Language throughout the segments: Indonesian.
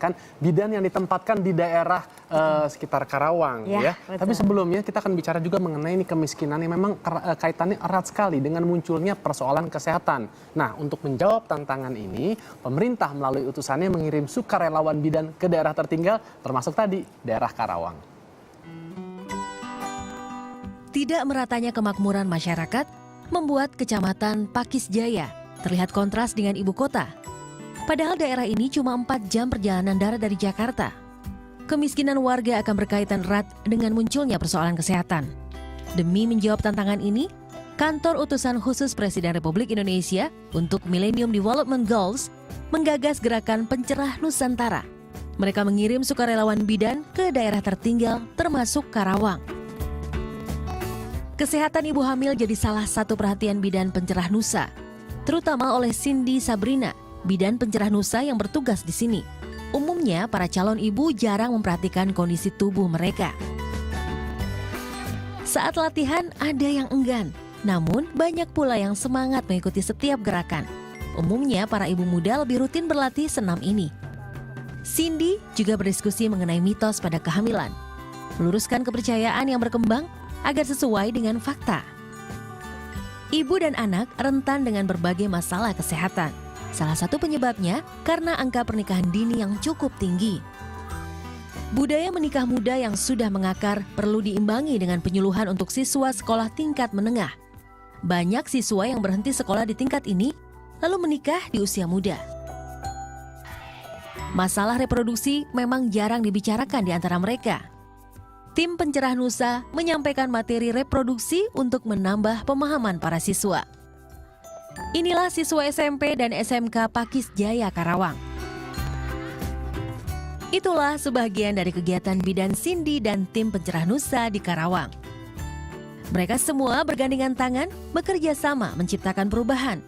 kan bidan yang ditempatkan di daerah sekitar Karawang ya. Tapi sebelumnya kita akan bicara juga mengenai ini kemiskinan yang memang kaitannya erat sekali dengan munculnya persoalan kesehatan. Nah, untuk menjawab tantangan ini, pemerintah melalui utusannya mengirim sukarelawan bidan ke daerah tertinggal termasuk tadi daerah Karawang. Tidak meratanya kemakmuran masyarakat membuat Kecamatan Pakis Jaya terlihat kontras dengan ibu kota. Padahal daerah ini cuma 4 jam perjalanan darat dari Jakarta. Kemiskinan warga akan berkaitan erat dengan munculnya persoalan kesehatan. Demi menjawab tantangan ini, Kantor Utusan Khusus Presiden Republik Indonesia untuk Millennium Development Goals menggagas gerakan Pencerah Nusantara. Mereka mengirim sukarelawan bidan ke daerah tertinggal termasuk Karawang. Kesehatan ibu hamil jadi salah satu perhatian bidan Pencerah Nusa, terutama oleh Cindy Sabrina, bidan Pencerah Nusa yang bertugas di sini. Umumnya para calon ibu jarang memperhatikan kondisi tubuh mereka. Saat latihan ada yang enggan, namun banyak pula yang semangat mengikuti setiap gerakan. Umumnya para ibu muda lebih rutin berlatih senam ini. Cindy juga berdiskusi mengenai mitos pada kehamilan, meluruskan kepercayaan yang berkembang agar sesuai dengan fakta. Ibu dan anak rentan dengan berbagai masalah kesehatan. Salah satu penyebabnya karena angka pernikahan dini yang cukup tinggi. Budaya menikah muda yang sudah mengakar perlu diimbangi dengan penyuluhan untuk siswa sekolah tingkat menengah. Banyak siswa yang berhenti sekolah di tingkat ini lalu menikah di usia muda. Masalah reproduksi memang jarang dibicarakan di antara mereka. Tim Pencerah Nusa menyampaikan materi reproduksi untuk menambah pemahaman para siswa. Inilah siswa SMP dan SMK Pakis Jaya Karawang. Itulah sebagian dari kegiatan bidan Cindy dan tim Pencerah Nusa di Karawang. Mereka semua bergandengan tangan bekerja sama menciptakan perubahan,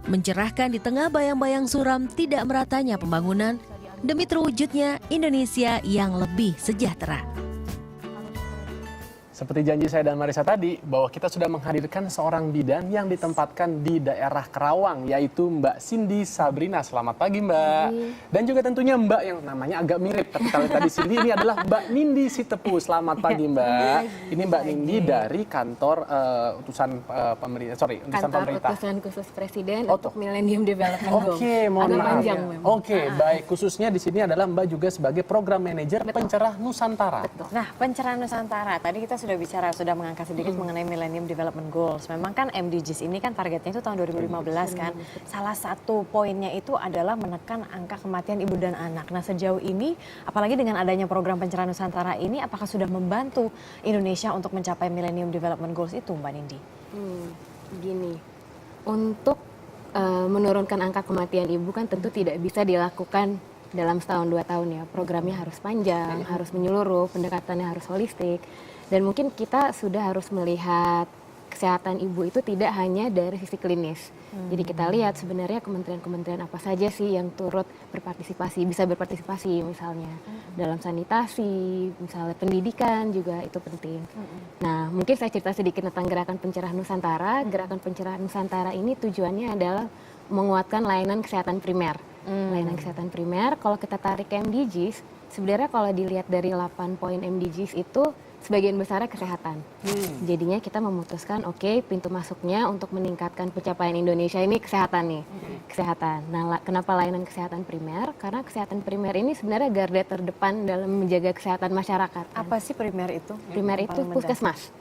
mencerahkan di tengah bayang-bayang suram tidak meratanya pembangunan demi terwujudnya Indonesia yang lebih sejahtera. Seperti janji saya dan Marisa tadi, bahwa kita sudah menghadirkan seorang bidan yang ditempatkan di daerah Karawang, yaitu Mbak Cindy Sabrina. Selamat pagi, Mbak. Dan juga tentunya Mbak yang namanya agak mirip, tapi kalau tadi Cindy ini adalah Mbak Nindi Sitepu. Selamat pagi, Mbak. Ini Mbak Nindi dari kantor utusan pemerintah, utusan pemerintah. Utusan Khusus Presiden untuk Millennium Development Goals. Oke, mohon maaf. Oke, baik. Khususnya di sini adalah Mbak juga sebagai program manajer Pencerah Nusantara. Betul. Nah, Pencerah Nusantara, tadi kita sudah mengangkat sedikit mengenai Millennium Development Goals. Memang kan MDGs ini kan targetnya itu tahun 2015 kan. Salah satu poinnya itu adalah menekan angka kematian ibu dan anak. Nah, sejauh ini apalagi dengan adanya program Pencerah Nusantara ini, apakah sudah membantu Indonesia untuk mencapai Millennium Development Goals itu, Mbak Nindi? Gini, untuk menurunkan angka kematian ibu kan tentu tidak bisa dilakukan dalam setahun 2 tahun ya. Programnya harus panjang, harus menyeluruh, pendekatannya harus holistik. Dan mungkin kita sudah harus melihat kesehatan ibu itu tidak hanya dari sisi klinis. Jadi kita lihat sebenarnya kementerian-kementerian apa saja sih yang turut bisa berpartisipasi misalnya dalam sanitasi, misalnya pendidikan juga itu penting. Nah, mungkin saya cerita sedikit tentang Gerakan Pencerah Nusantara. Gerakan Pencerah Nusantara ini tujuannya adalah menguatkan layanan kesehatan primer. Layanan kesehatan primer, kalau kita tarik ke MDGs, sebenarnya kalau dilihat dari 8 poin MDGs itu sebagian besarnya kesehatan. Jadinya kita memutuskan pintu masuknya untuk meningkatkan pencapaian Indonesia ini kesehatan nih. Kesehatan. Nah, kenapa layanan kesehatan primer? Karena kesehatan primer ini sebenarnya garda terdepan dalam menjaga kesehatan masyarakat. Apa sih primer itu? Primer itu puskesmas.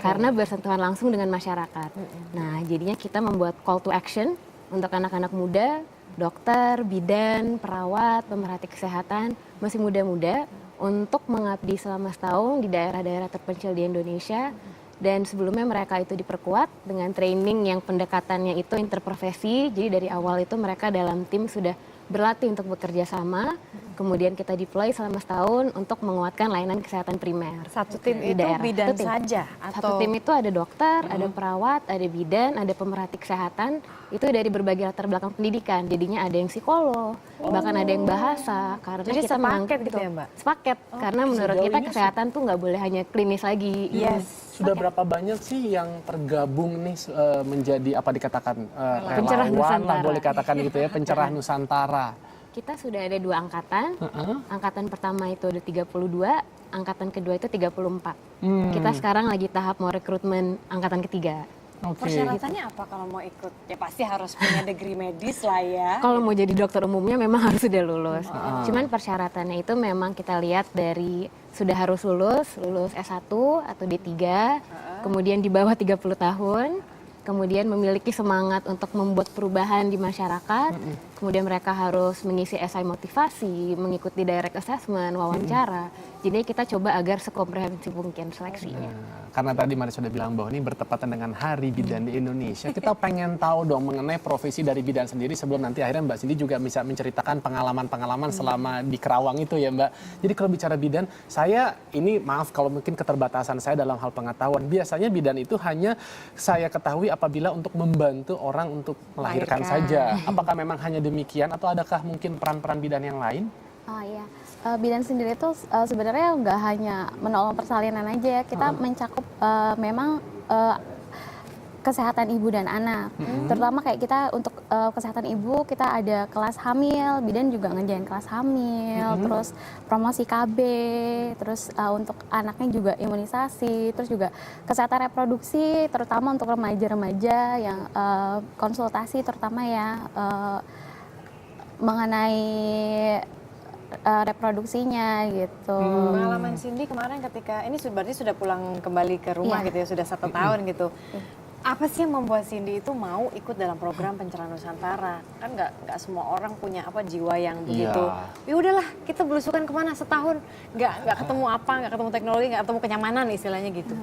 Karena bersentuhan langsung dengan masyarakat. Nah, jadinya kita membuat call to action untuk anak-anak muda, dokter, bidan, perawat, pemerhati kesehatan, masih muda-muda, untuk mengabdi selama setahun di daerah-daerah terpencil di Indonesia. Dan sebelumnya mereka itu diperkuat dengan training yang pendekatannya itu interprofesi. Jadi dari awal itu mereka dalam tim sudah berlatih untuk bekerja sama, kemudian kita deploy selama setahun untuk menguatkan layanan kesehatan primer. Satu tim itu bidan saja? Satu tim itu ada dokter, ada perawat, ada bidan, ada pemerhati kesehatan, itu dari berbagai latar belakang pendidikan. Jadinya ada yang psikolog, bahkan ada yang bahasa. Karena jadi kita sepaket gitu ya, Mbak? Sepaket, karena menurut kita kesehatan tuh nggak boleh hanya klinis lagi. Sudah berapa banyak sih yang tergabung nih menjadi apa dikatakan Pencerah relawan lah Nusantara. boleh katakan gitu ya, Pencerah Nusantara? Kita sudah ada 2 angkatan. Angkatan pertama itu ada 32, angkatan kedua itu 34. Kita sekarang lagi tahap mau rekrutmen angkatan ketiga. Oke. Persyaratannya apa kalau mau ikut? Ya pasti harus punya degree medis lah ya. Kalau mau jadi dokter umumnya memang harus sudah lulus. Cuman persyaratannya itu memang kita lihat dari sudah harus lulus S1 atau D3, kemudian di bawah 30 tahun, kemudian memiliki semangat untuk membuat perubahan di masyarakat, kemudian mereka harus mengisi esai motivasi, mengikuti direct assessment, wawancara. Jadi kita coba agar sekomprehensif mungkin seleksinya. Karena tadi Maris sudah bilang bahwa ini bertepatan dengan Hari Bidan di Indonesia, kita pengen tahu dong mengenai profesi dari bidan sendiri sebelum nanti akhirnya Mbak Cindy juga bisa menceritakan pengalaman-pengalaman selama di Kerawang itu ya Mbak. Jadi kalau bicara bidan, saya ini maaf kalau mungkin keterbatasan saya dalam hal pengetahuan. Biasanya bidan itu hanya saya ketahui apabila untuk membantu orang untuk melahirkan saja. Apakah memang hanya demikian atau adakah mungkin peran-peran bidan yang lain? Oh iya, bidan sendiri itu sebenarnya nggak hanya menolong persalinan aja, kita mencakup memang kesehatan ibu dan anak. Terutama kayak kita untuk kesehatan ibu, kita ada kelas hamil, bidan juga ngerjain kelas hamil, terus promosi KB, terus untuk anaknya juga imunisasi, terus juga kesehatan reproduksi, terutama untuk remaja-remaja yang konsultasi terutama ya mengenai reproduksinya gitu. Pengalaman Cindy kemarin ketika ini berarti sudah pulang kembali ke rumah gitu ya, sudah 1 tahun gitu. Apa sih yang membuat Cindy itu mau ikut dalam program Pencerahan Nusantara? Kan nggak semua orang punya jiwa yang begitu. Ya udahlah, kita belusukan kemana setahun nggak ketemu nggak ketemu teknologi, nggak ketemu kenyamanan istilahnya gitu.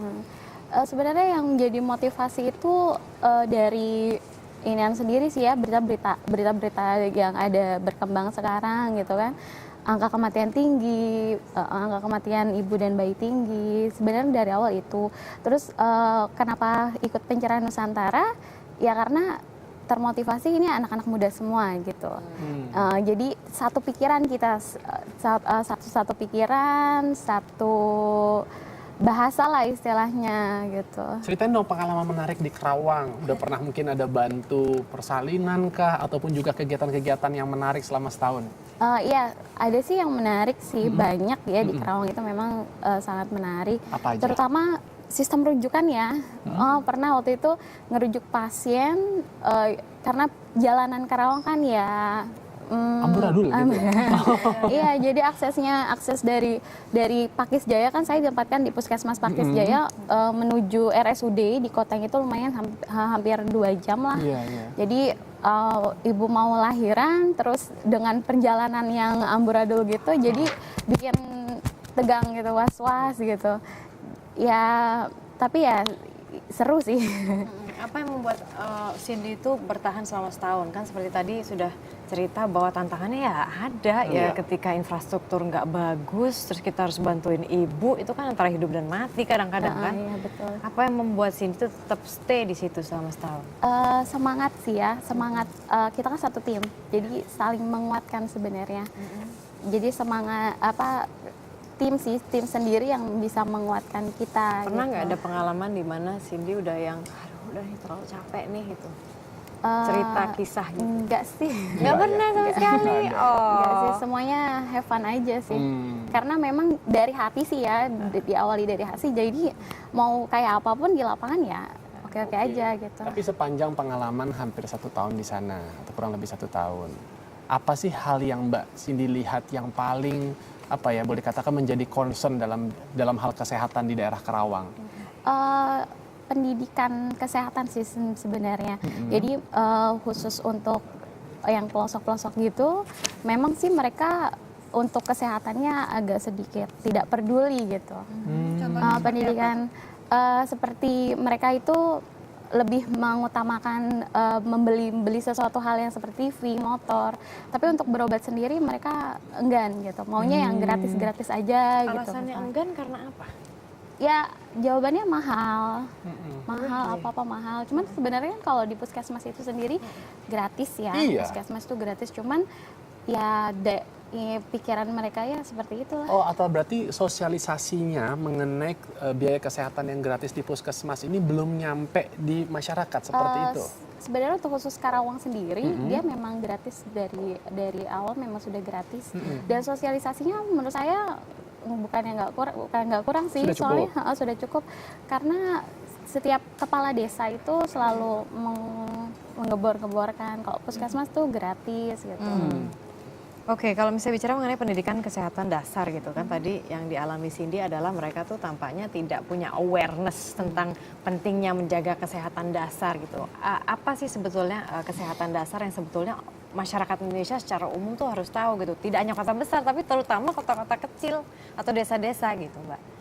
Sebenarnya yang jadi motivasi itu dari inian sendiri sih ya, berita-berita yang ada berkembang sekarang gitu kan. Angka kematian tinggi, angka kematian ibu dan bayi tinggi, sebenarnya dari awal itu. Terus kenapa ikut Pencerahan Nusantara? Ya karena termotivasi ini anak-anak muda semua gitu. Jadi satu pikiran kita, satu pikiran, satu bahasa lah istilahnya gitu. Ceritain dong pengalaman menarik di Kerawang. Udah pernah mungkin ada bantu persalinan kah? Ataupun juga kegiatan-kegiatan yang menarik selama setahun? Iya, ada sih yang menarik sih, banyak ya di Kerawang itu memang sangat menarik. Apa aja? Terutama sistem rujukan ya. Pernah waktu itu ngerujuk pasien karena jalanan Kerawang kan ya Amburadul gitu. Iya, jadi akses dari Pakis Jaya kan saya ditempatkan di Puskesmas Pakis Jaya menuju RSUD di Koteng itu lumayan hampir 2 jam lah. Jadi ibu mau lahiran terus dengan perjalanan yang amburadul gitu, jadi bikin tegang gitu, was-was gitu. Ya, tapi ya seru sih. Apa yang membuat Cindy itu bertahan selama setahun? Kan seperti tadi sudah cerita bahwa tantangannya ya ada ya ketika infrastruktur nggak bagus, terus kita harus bantuin ibu, itu kan antara hidup dan mati kadang-kadang kan? Iya, betul. Apa yang membuat Cindy itu tetap stay di situ selama setahun? Semangat sih ya, semangat kita kan satu tim, jadi saling menguatkan sebenarnya. Jadi semangat tim sendiri yang bisa menguatkan kita. Pernah nggak gitu. ada pengalaman di mana Cindy udah yang udah nih terlalu capek nih gitu? Cerita kisah gitu. Enggak sih. Nggak pernah sama sekali. Enggak sih, semuanya have fun aja sih. Karena memang dari hati sih ya, diawali dari hati, jadi mau kayak apapun di lapangan ya oke-oke aja gitu. Tapi sepanjang pengalaman hampir 1 tahun di sana, atau kurang lebih 1 tahun, apa sih hal yang Mbak Cindy lihat yang paling boleh katakan menjadi concern dalam hal kesehatan di daerah Kerawang? Pendidikan kesehatan sih sebenarnya. Jadi khusus untuk yang pelosok-pelosok gitu, memang sih mereka untuk kesehatannya agak sedikit tidak peduli gitu. Pendidikan seperti mereka itu lebih mengutamakan membeli sesuatu hal yang seperti TV, motor. Tapi untuk berobat sendiri mereka enggan gitu. Maunya yang gratis-gratis aja gitu. Alasannya enggan karena apa? Ya jawabannya mahal, apa-apa mahal. Cuman sebenarnya kalau di puskesmas itu sendiri gratis ya. Iya. Puskesmas itu gratis, cuman ya pikiran mereka ya seperti itulah. Oh, atau berarti sosialisasinya mengenai biaya kesehatan yang gratis di puskesmas ini belum nyampe di masyarakat seperti itu? sebenarnya untuk khusus Karawang sendiri dia memang gratis dari awal memang sudah gratis dan sosialisasinya menurut saya bukan nggak kurang sih, Sudah soalnya cukup. sudah cukup karena setiap kepala desa itu selalu menggebor-geborkan kalau puskesmas tuh gratis gitu. Oke, kalau misalnya bicara mengenai pendidikan kesehatan dasar gitu kan, tadi yang dialami Cindy adalah mereka tuh tampaknya tidak punya awareness tentang pentingnya menjaga kesehatan dasar gitu. Apa sih sebetulnya kesehatan dasar yang sebetulnya masyarakat Indonesia secara umum tuh harus tahu gitu? Tidak hanya kota besar, tapi terutama kota-kota kecil atau desa-desa gitu, Mbak.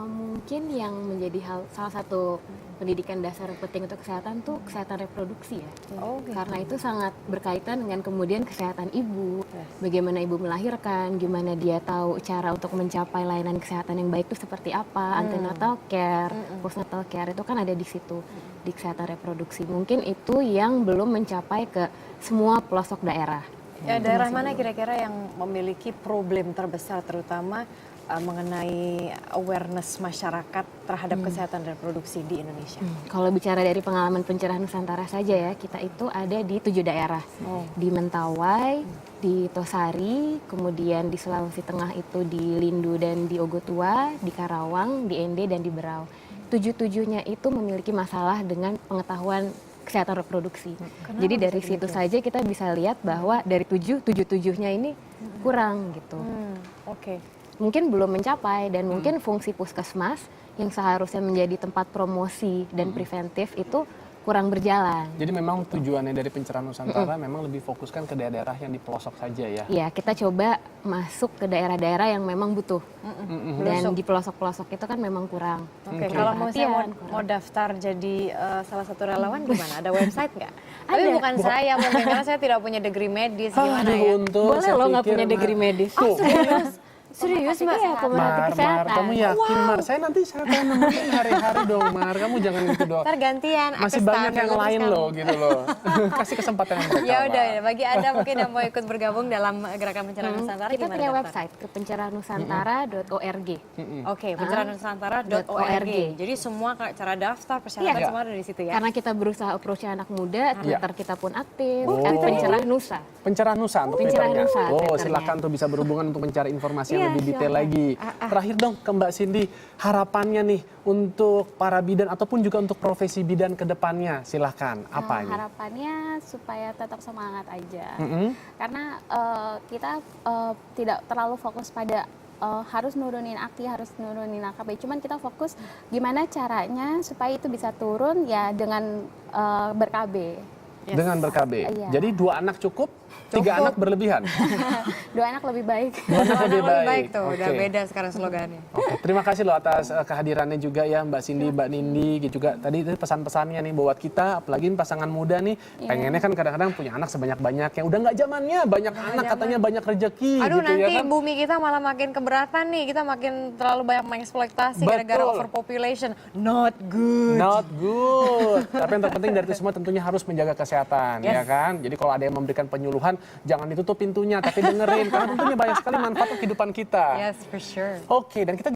Mungkin yang menjadi salah satu pendidikan dasar yang penting untuk kesehatan tuh kesehatan reproduksi ya. Oh, gitu. Karena itu sangat berkaitan dengan kemudian kesehatan ibu, bagaimana ibu melahirkan, gimana dia tahu cara untuk mencapai layanan kesehatan yang baik itu seperti apa, antenatal care, postnatal care itu kan ada di situ, di kesehatan reproduksi. Mungkin itu yang belum mencapai ke semua pelosok daerah. Ya, daerah mana kira-kira yang memiliki problem terbesar terutama mengenai awareness masyarakat terhadap kesehatan reproduksi di Indonesia? Kalau bicara dari pengalaman pencerahan Nusantara saja ya, kita itu ada di 7 daerah. Di Mentawai, di Tosari, kemudian di Sulawesi Tengah itu di Lindu dan di Ogotua, di Karawang, di Ende dan di Berau. 7-7-nya itu memiliki masalah dengan pengetahuan kesehatan reproduksi. Jadi dari situ saja kita bisa lihat bahwa dari 7-7-nya ini kurang gitu. Oke. Mungkin belum mencapai dan mungkin fungsi puskesmas yang seharusnya menjadi tempat promosi dan preventif itu kurang berjalan. Jadi memang tujuannya dari pencerahan Nusantara memang lebih fokuskan ke daerah-daerah yang di pelosok saja ya. Ya, kita coba masuk ke daerah-daerah yang memang butuh. Dan di pelosok-pelosok itu kan memang kurang. Oke, kurang kalau mau saya perhatian, mau daftar jadi salah satu relawan gimana? Ada website nggak? Tapi Ada. bukan saya mungkin karena saya tidak punya degree medis gimana Aduh, ya? untung Boleh saya lo nggak pikir, punya Mar. degree medis. Tuh. Serius Mbak? Iya, komunitas Mar, kesehatan. kamu yakin Mar? Saya nanti saya akan nemenin hari-hari dong Mar. Kamu jangan gitu dong. Ntar gantian. Masih aku banyak stand yang dulu lain terus loh gitu loh. Kasih kesempatan yang mereka. Ya udah, Mar. ya. Bagi Anda mungkin yang mau ikut bergabung dalam gerakan pencerahan Nusantara Kita gimana punya daftar? website ke pencerahnusantara.org. Oke, pencerahnusantara.org. Jadi semua cara daftar, persyaratan Iya. semua ada di situ ya. Karena kita berusaha approach anak muda, Twitter kita pun aktif. Oh. Pencerah Nusa. Pencerahan Nusa untuk Pencerahan Twitternya. Nusa, Oh, Twitternya. silakan tuh bisa berhubungan untuk mencari informasi yang Iya, lebih detail silakan. lagi. Terakhir dong ke Mbak Cindy, harapannya nih untuk para bidan ataupun juga untuk profesi bidan ke depannya. Silahkan, apa ini? Harapannya supaya tetap semangat aja. Mm-mm. Karena kita tidak terlalu fokus pada harus nurunin AKI, harus nurunin AKB. Cuman kita fokus gimana caranya supaya itu bisa turun ya dengan ber-KB. Yes. Dengan ber-KB. Iya. Jadi 2 anak cukup, 3 anak berlebihan. 2 anak lebih baik. 2 anak Anak lebih lebih baik. baik tuh, udah Oke. beda sekarang slogannya. Oke, terima kasih loh atas kehadirannya juga ya Mbak Cindy, Mbak Nindi gitu juga. Tadi itu pesan-pesannya nih buat kita, apalagi pasangan muda nih, pengennya kan kadang-kadang punya anak sebanyak-banyaknya. Udah nggak zamannya banyak anak, katanya banyak rezeki Aduh, gitu nanti ya kan. bumi kita malah makin keberatan nih. Kita makin terlalu banyak mengeksploitasi gara-gara Betul. overpopulation. Not good. Not good. Tapi yang terpenting dari itu semua tentunya harus menjaga kesehatan, Yes. ya kan? Jadi kalau ada yang memberikan penyuluhan, jangan ditutup pintunya, tapi dengerin. Karena tentunya banyak sekali manfaat untuk kehidupan kita. Yes, for sure. Oke, dan kita